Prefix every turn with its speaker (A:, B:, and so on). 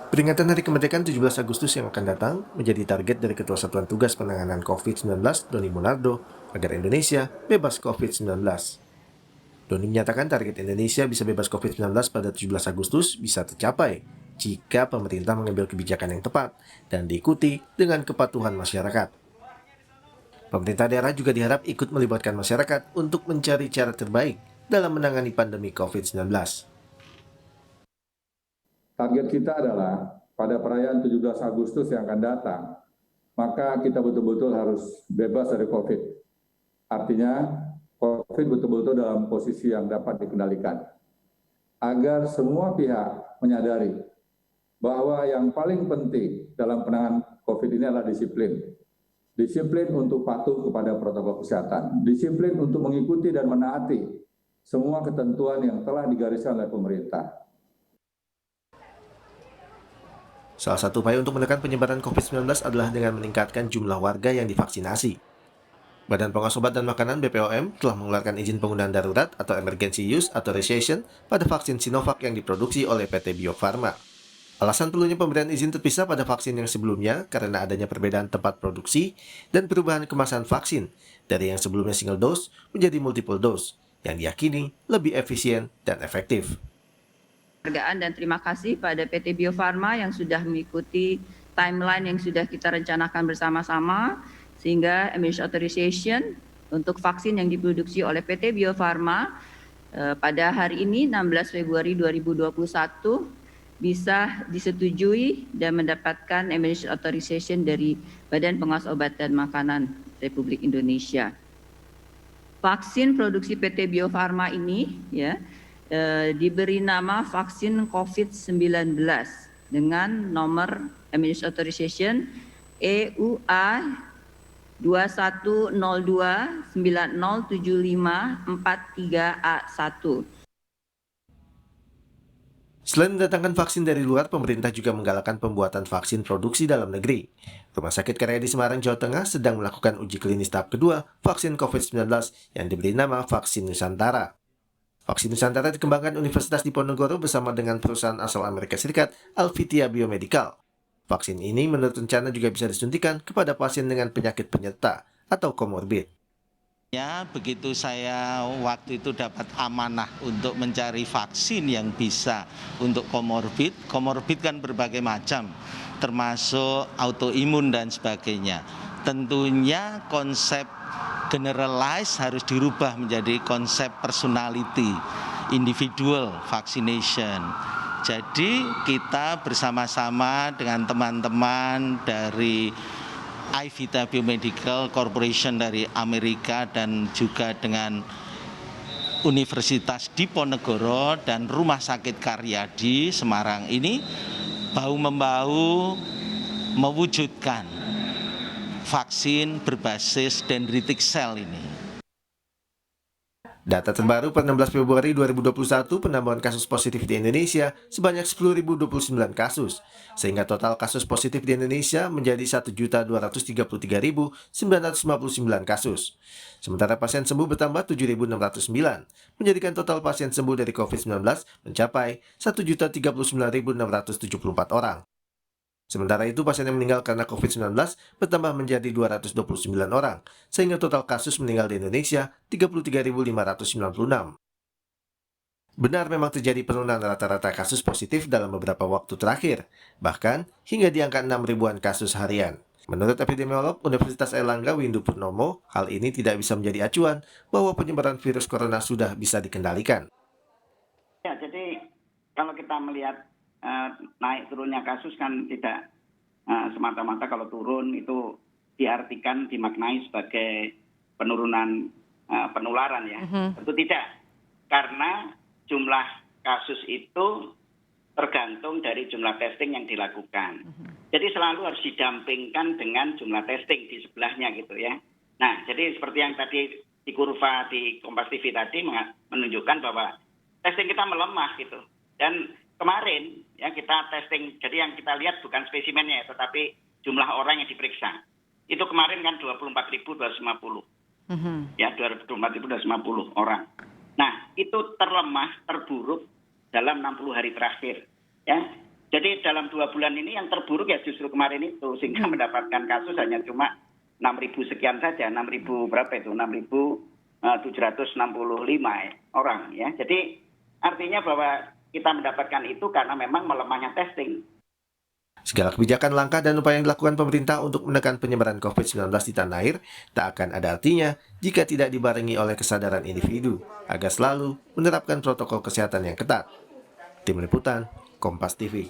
A: Peringatan Hari Kemerdekaan 17 Agustus yang akan datang menjadi target dari Ketua Satuan Tugas Penanganan COVID-19, Doni Monardo, agar Indonesia bebas COVID-19. Doni menyatakan target Indonesia bisa bebas COVID-19 pada 17 Agustus bisa tercapai jika pemerintah mengambil kebijakan yang tepat dan diikuti dengan kepatuhan masyarakat. Pemerintah daerah juga diharap ikut melibatkan masyarakat untuk mencari cara terbaik dalam menangani pandemi COVID-19.
B: Target kita adalah pada perayaan 17 Agustus yang akan datang, maka kita betul-betul harus bebas dari COVID. Artinya, COVID betul-betul dalam posisi yang dapat dikendalikan. Agar semua pihak menyadari bahwa yang paling penting dalam penanganan COVID ini adalah disiplin. Disiplin untuk patuh kepada protokol kesehatan. Disiplin untuk mengikuti dan menaati semua ketentuan yang telah digariskan oleh pemerintah.
A: Salah satu upaya untuk menekan penyebaran COVID-19 adalah dengan meningkatkan jumlah warga yang divaksinasi. Badan Pengawas Obat dan Makanan (BPOM) telah mengeluarkan izin penggunaan darurat atau emergency use authorization pada vaksin Sinovac yang diproduksi oleh PT Bio Farma. Alasan perlunya pemberian izin terpisah pada vaksin yang sebelumnya karena adanya perbedaan tempat produksi dan perubahan kemasan vaksin dari yang sebelumnya single dose menjadi multiple dose yang diyakini lebih efisien dan efektif.
C: Penghargaan dan terima kasih pada PT Bio Farma yang sudah mengikuti timeline yang sudah kita rencanakan bersama-sama, sehingga emergency authorization untuk vaksin yang diproduksi oleh PT Bio Farma pada hari ini 16 Februari 2021 bisa disetujui dan mendapatkan emergency authorization dari Badan Pengawas Obat dan Makanan Republik Indonesia. Vaksin produksi PT Bio Farma ini diberi nama vaksin COVID-19 dengan nomor emergency authorization EUA 2102907543A1.
A: Selain mendatangkan vaksin dari luar, pemerintah juga menggalakkan pembuatan vaksin produksi dalam negeri. Rumah Sakit Karya di Semarang, Jawa Tengah sedang melakukan uji klinis tahap kedua vaksin COVID-19 yang diberi nama vaksin Nusantara. Vaksin Nusantara dikembangkan Universitas Diponegoro bersama dengan perusahaan asal Amerika Serikat, Alvitia Biomedical. Vaksin ini menurut rencana juga bisa disuntikan kepada pasien dengan penyakit penyerta atau komorbid.
D: Ya, begitu saya waktu itu dapat amanah untuk mencari vaksin yang bisa untuk komorbid. Komorbid kan berbagai macam, termasuk autoimun dan sebagainya. Tentunya konsep generalize harus dirubah menjadi konsep personality, individual vaccination. Jadi kita bersama-sama dengan teman-teman dari Alvitia Biomedical Corporation dari Amerika dan juga dengan Universitas Diponegoro dan Rumah Sakit Karya di Semarang ini bahu-membahu mewujudkan vaksin berbasis dendritic cell ini.
A: Data terbaru per 16 Februari 2021 penambahan kasus positif di Indonesia sebanyak 10.029 kasus, sehingga total kasus positif di Indonesia menjadi 1.233.959 kasus. Sementara pasien sembuh bertambah 7.609, menjadikan total pasien sembuh dari COVID-19 mencapai 1.039.674 orang. Sementara itu, pasien yang meninggal karena COVID-19 bertambah menjadi 229 orang, sehingga total kasus meninggal di Indonesia 33.596. Benar memang terjadi penurunan rata-rata kasus positif dalam beberapa waktu terakhir, bahkan hingga di angka 6 ribuan kasus harian. Menurut epidemiolog Universitas Airlangga Windu Purnomo, hal ini tidak bisa menjadi acuan bahwa penyebaran virus corona sudah bisa dikendalikan.
E: Ya, jadi kalau kita melihat naik turunnya kasus kan tidak semata-mata kalau turun itu diartikan dimaknai sebagai penurunan penularan ya. Tentu tidak, karena jumlah kasus itu tergantung dari jumlah testing yang dilakukan. Jadi selalu harus didampingkan dengan jumlah testing di sebelahnya gitu ya. Nah, jadi seperti yang tadi di kurva di Kompas TV tadi menunjukkan bahwa testing kita melemah gitu. Dan kemarin ya kita testing, jadi yang kita lihat bukan spesimennya tetapi jumlah orang yang diperiksa. Itu kemarin kan 24.250. Ya, 24.250 orang. Nah, itu terlemah, terburuk dalam 60 hari terakhir. Ya, jadi dalam 2 bulan ini yang terburuk ya justru kemarin itu, sehingga mendapatkan kasus hanya cuma 6.000 sekian saja, 6.000 berapa itu, 6.765 orang. Ya, jadi artinya bahwa kita mendapatkan itu karena memang melemahnya testing.
A: Segala kebijakan, langkah, dan upaya yang dilakukan pemerintah untuk menekan penyebaran COVID-19 di tanah air tak akan ada artinya jika tidak dibarengi oleh kesadaran individu agar selalu menerapkan protokol kesehatan yang ketat. Tim Liputan, Kompas TV.